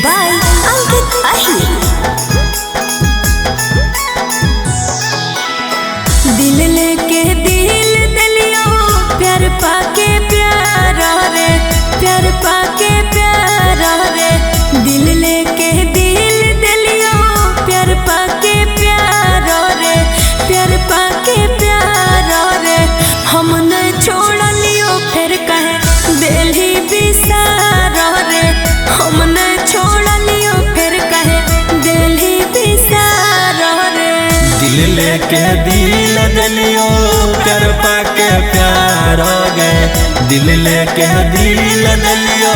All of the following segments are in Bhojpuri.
by Ankit Ahir। दिल लेके दिल दिलियो प्यार पाके प्यार रे, प्यार पाके प्यार रे। दिल लेके दिल दिलियो प्यार पाके प्यार रे, प्यार पाके प्यार रे। हम न छोड़ लियो फिर कहे दिल ही बिसार रे, हम न छोड़ लियो फिर कहे दिल ही बिसार रे। दिल लेके दिल दिलियो प्यार पाके प्यार गए, दिल लेके दिल दिलियो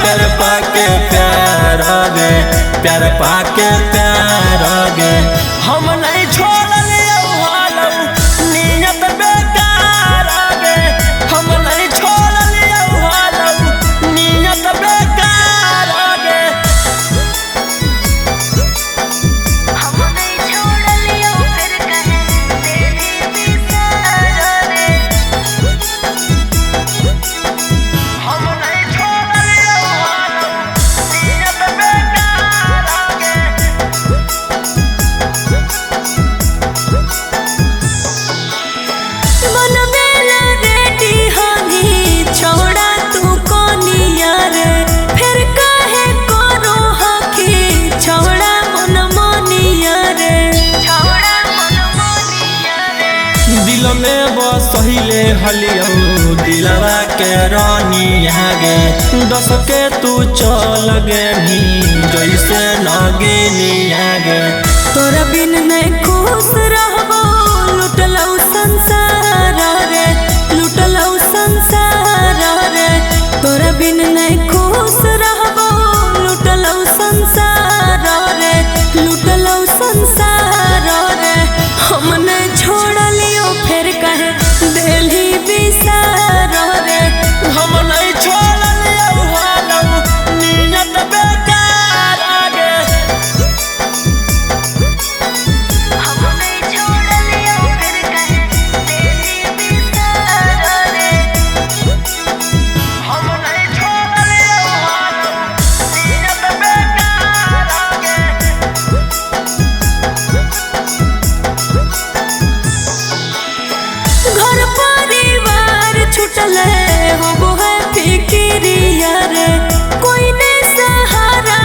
प्यार पाके प्यार गए, प्यार पाके प्यार गए। हम नहीं छोड़ लियो हालम नियत बेकार गए, हम नहीं छोड़ लियो हालम नियत बेकार गए। हम नहीं छोड़ लियो फिर कहे दिल ही बिसार रे, हम नहीं छोड़ लियो हालम नियत बेकार गए। मन बेला रेडी हनी छोड़ा तू कोनिया रे। फिर कहे करो हकी छोड़ा मन मोनिया रे, छोड़ा मन मोनिया रे। दिल में बसहिले हलियो दिलवा के रानी गे, दस के तू चल गे नी जैसे नगिनी गे। तोरा बिन नहीं खुश रहबो लुटलौ संसार रे, लुटलौ संसार रे। तोरा बिन नहीं खुश रहबो लुटलौ संसार रे, लुटलौ संसार रे। हम नहीं छोड़ लियो फिर कहे दिल ही बिसार रे, हम नहीं छोड़ लियो हालम नियत बेकार गे। हम नहीं छोड़ लियो फिर कहे दिल ही बिसार रे, हम नहीं छोड़ लियो हालम नियत बेकार गे। घर परिवार छुटल हो है फिक्रिया रे। कोई ने सहारा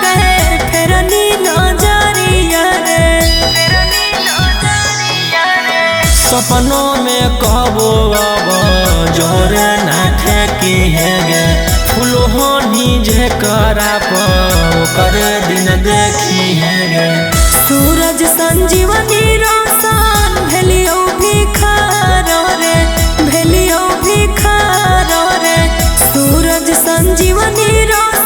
कहे फेरनी नजरिया रे, फेरनी नजरिया रे। सपनों में कबो अब जोरे ना ठेकी है गे, फुलहोनी जे करा कर दिन देखी है गे। सूरज संजीवनी रोशन भेलियो भिखार रे, भेलियो भिखार रे। सूरज संजीवनी रोशन